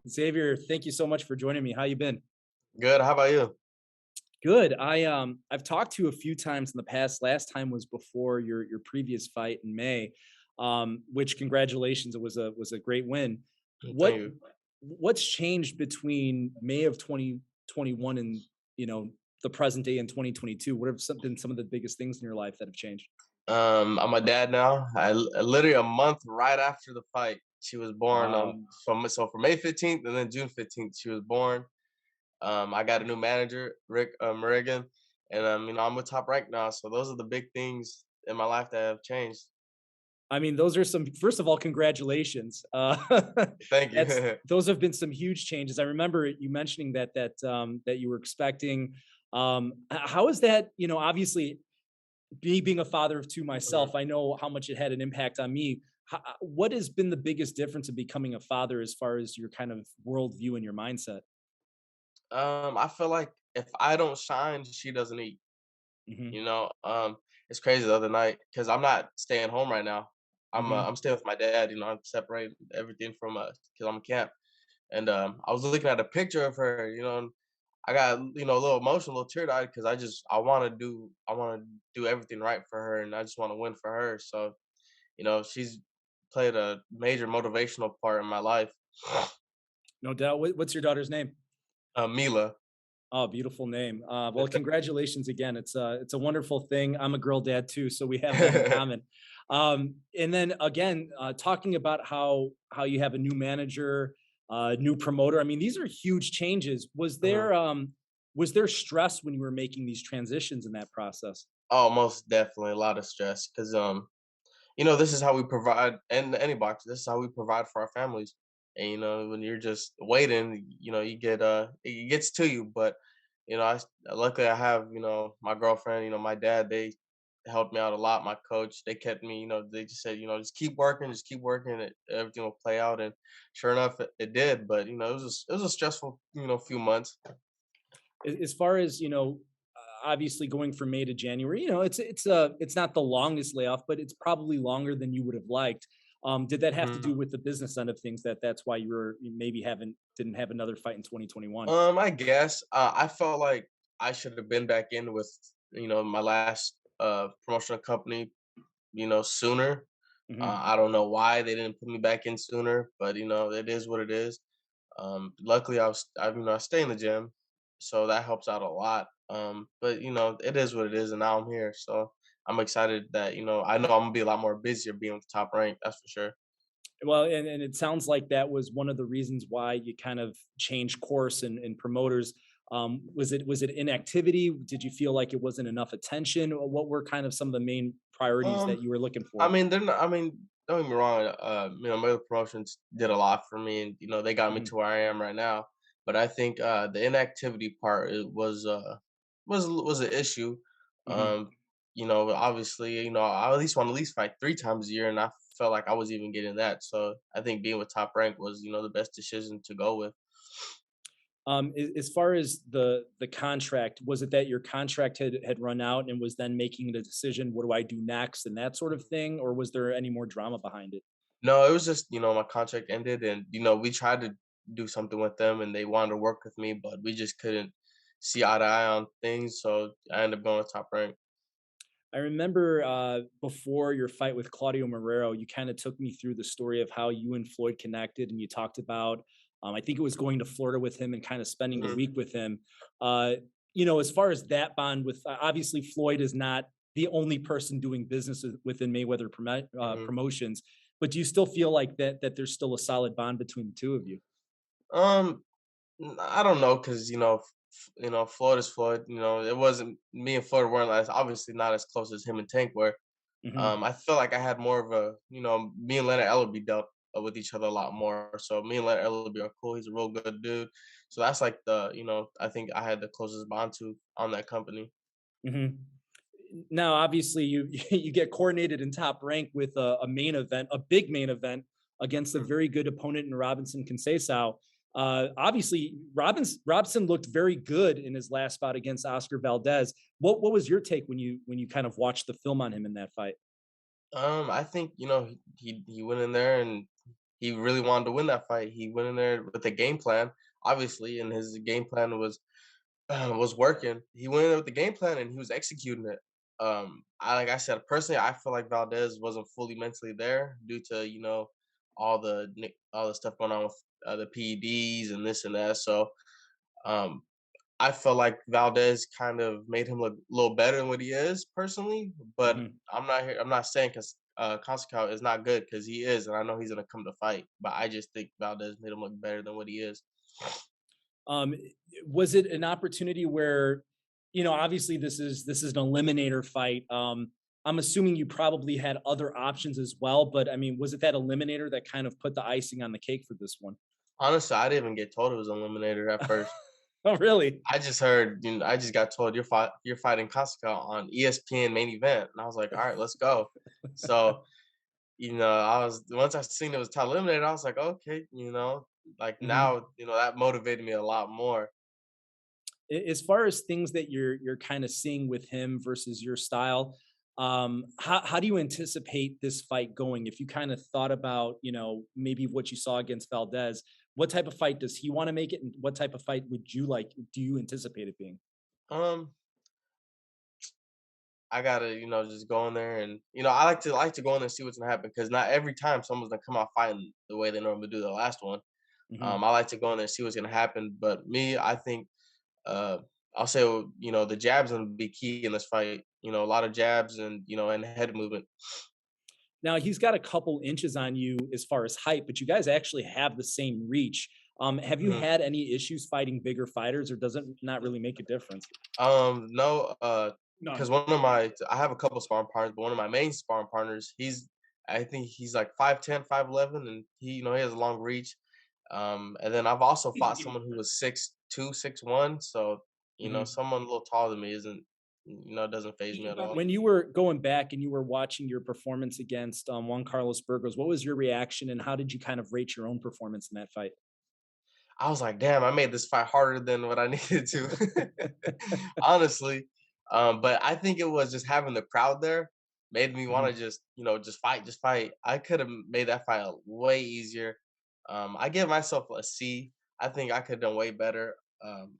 Xavier, thank you so much for joining me. How you been? Good. How about you? Good. I've talked to you a few times in the past. Last time was before your previous fight in May. Which congratulations, it was a great win. Thank What you. what's changed between May of 2021 and you know the present day in 2022? What have been some of the biggest things in your life that have changed? I'm a dad now. Literally a month right after the fight, she was born. Wow. For May 15th and then June 15th, she was born. I got a new manager, Rick Merigan, and I'm with Top Rank now. So those are the big things in my life that have changed. I mean, those are some. First of all, congratulations. Thank That's you. those have been some huge changes. I remember you mentioning that you were expecting. How is that? Obviously, being a father of two Mhm. myself, I know how much it had an impact on me. What has been the biggest difference of becoming a father as far as your kind of worldview and your mindset? I feel like if I don't shine, she doesn't eat. Hmm. You know, it's crazy the other night because I'm not staying home right now. I'm Hmm. staying with my dad. I'm separating everything from because I'm in camp. And I was looking at a picture of her. And I got a little emotional, a little teary eyed because I want to do everything right for her, and I just want to win for her. So she's played a major motivational part in my life. No doubt. What's your daughter's name? Mila. Oh, beautiful name. Well, congratulations again. It's a wonderful thing. I'm a girl dad too, so we have that in common. And then again, talking about how you have a new manager, new promoter. I mean, these are huge changes. Mhm. Was there stress when you were making these transitions in that process? Oh, most definitely a lot of stress because this is how we provide, and any box. This is how we provide for our families. And when you're just waiting, you get it gets to you. But luckily I have my girlfriend, my dad. They helped me out a lot. My coach, they kept me. They just said, just keep working. Everything will play out. And sure enough, it did. But it was a stressful few months. As far as obviously going from May to January, it's not the longest layoff, but it's probably longer than you would have liked. Did that have to do Mhm. with the business end of things, that's why you maybe haven't didn't have another fight in 2021? I guess I felt like I should have been back in with my last promotional company sooner. Hmm. I don't know why they didn't put me back in sooner, but it is what it is. Luckily, I stay in the gym, so that helps out a lot. But it is what it is, and now I'm here, so I'm excited that I know I'm gonna be a lot more busier being with Top Rank. That's for sure. Well, and it sounds like that was one of the reasons why you kind of changed course and promoters. Was it inactivity? Did you feel like it wasn't enough attention? Or what were kind of some of the main priorities that Um, you were looking I for? mean, they're not. I mean, don't get me wrong. Mayweather Promotions did a lot for me, and they got me Mhm. to where I am right now. But I think the inactivity part was an issue. Mhm. Um, obviously, I at least want to at least fight 3 times a year, and I felt like I was even getting that. So I think being with Top Rank was the best decision to go with. As far as the contract, was it that your contract had run out and was then making the decision, what do I do next, and that sort of thing, or was there any more drama behind it? No, it was just, my contract ended and, we tried to do something with them and they wanted to work with me, but we just couldn't see eye to eye on things. So I ended up going with Top Rank. I remember before your fight with Claudio Marrero, you kind of took me through the story of how you and Floyd connected, and you talked about, I think it was going to Florida with him and kind of spending the Mhm, week with him. Uh, as far as that bond with, obviously Floyd is not the only person doing business within Mayweather mhm. Promotions, but do you still feel like that there's still a solid bond between the two of you? Um, I don't know, cause Floyd is Floyd. It wasn't me and Floyd weren't as obviously not as close as him and Tank were. Hmm. I feel like I had more of a, me and Leonard Ellerby dealt with each other a lot more. So me and Leonard Ellerby are cool. He's a real good dude. So that's like I think I had the closest bond to on that company. Hmm. Now, obviously, you you get coordinated in Top Rank with a main event, a big main event against a very good opponent in Robinson Conceicao. Obviously, Robson looked very good in his last bout against Oscar Valdez. What was your take when you kind of watched the film on him in that fight? I think he went in there and he really wanted to win that fight. He went in there with a game plan, obviously, and his game plan was working. He went in there with the game plan and he was executing it. Like I said, personally, I feel like Valdez wasn't fully mentally there due to all the stuff going on with the PEDs and this and that. So um, I felt like Valdez kind of made him look a little better than what he is personally, but Mhm. I'm not saying because Conceicao is not good because he is, and I know he's gonna come to fight. But I just think Valdez made him look better than what he is. Um, was it an opportunity where, obviously this is an eliminator fight. I'm assuming you probably had other options as well, but I mean, was it that eliminator that kind of put the icing on the cake for this one? Honestly, I didn't even get told it was eliminated at first. Oh, really? I just heard, I just got told you're fighting Conceicao on ESPN main event, and I was like, all right, let's go. So I was once I seen it was time eliminated, I was like, okay, like Mhm. now, that motivated me a lot more. As far as things that you're kind of seeing with him versus your style, how do you anticipate this fight going? If you kind of thought about, maybe what you saw against Valdez, what type of fight does he want to make it, and what type of fight would you like? Do you anticipate it being? Um, I gotta, just go in there and I like to go in there and see what's gonna happen because not every time someone's gonna come out fighting the way they normally do the last one. Mhm. I like to go in there and see what's gonna happen. But me, I think uh I'll say the jabs gonna be key in this fight. A lot of jabs and head movement. Now he's got a couple inches on you as far as height, but you guys actually have the same reach. Have you Mhm. had any issues fighting bigger fighters, or does it not really make a difference? No, because None. I have a couple sparring partners, but one of my main sparring partners, I think he's like 5'10", 5'11", and he has a long reach. And then I've also fought someone who was 6'2", 6'1", so Mhm. someone a little taller than me doesn't phase me at all. When you were going back and you were watching your performance against Juan Carlos Burgos, what was your reaction and how did you kind of rate your own performance in that fight? I was like, damn, I made this fight harder than what I needed to, honestly. But I think it was just having the crowd there made me want Mhm. to just fight, just fight. I could have made that fight way easier. I give myself a C. I think I could have done way better.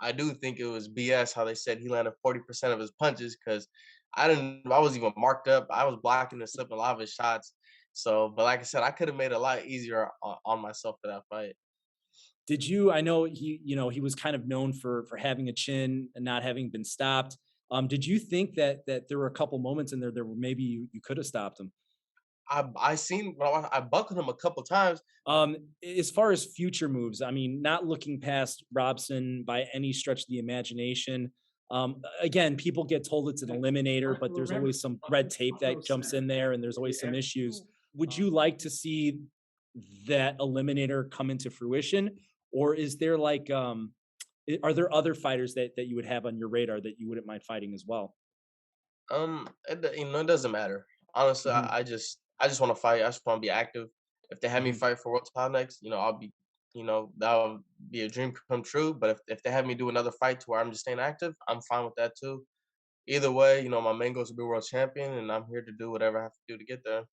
I do think it was BS how they said he landed 40% of his punches because I was even marked up. I was blocking and slipping a lot of his shots. So, but like I said, I could have made it a lot easier on myself for that fight. Did you I know he was kind of known for having a chin and not having been stopped. Did you think that there were a couple moments in there where maybe you could have stopped him? I buckled him a couple times. As far as future moves, I mean, not looking past Robson by any stretch of the imagination. Again, people get told it's an eliminator, but there's always some red tape that jumps in there, and there's always some issues. Would you like to see that eliminator come into fruition, or is there like, are there other fighters that you would have on your radar that you wouldn't mind fighting as well? It doesn't matter. Honestly, Mhm, I just want to fight. I just want to be active. If they have me mhm. fight for world title next, that'll be a dream come true. But if they have me do another fight to where I'm just staying active, I'm fine with that too. Either way, my main goal is to be world champion, and I'm here to do whatever I have to do to get there.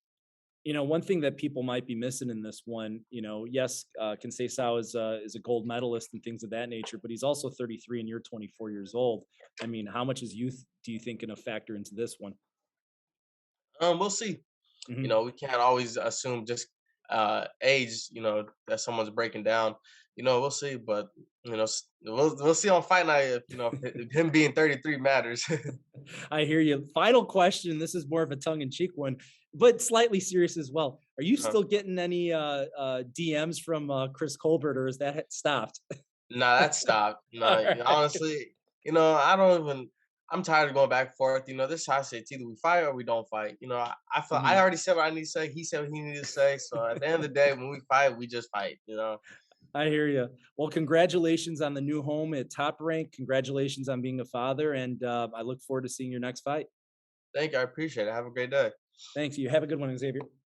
One thing that people might be missing in this one, yes, Conceição is a gold medalist and things of that nature, but he's also 33 and you're 24 years old. I mean, how much is youth do you think going to factor into this one? We'll see. Mhm. We can't always assume just age. That someone's breaking down. We'll see, but we'll see on fight night if if him being 33 matters. I hear you. Final question. This is more of a tongue in cheek one, but slightly serious as well. Are you Uh, still getting any DMs from Chris Colbert, or is that stopped? Nah, that stopped. All Nah, right. honestly, I don't even. I'm tired of going back and forth. This is how I say it's either we fight or we don't fight. I feel I Mhm. already said what I need to say. He said what he needed to say. So at the end of the day, when we fight, we just fight. I hear you. Well, congratulations on the new home at Top Rank. Congratulations on being a father, and I look forward to seeing your next fight. Thank you. I appreciate it. Have a great day. Thanks. You have a good one, Xavier.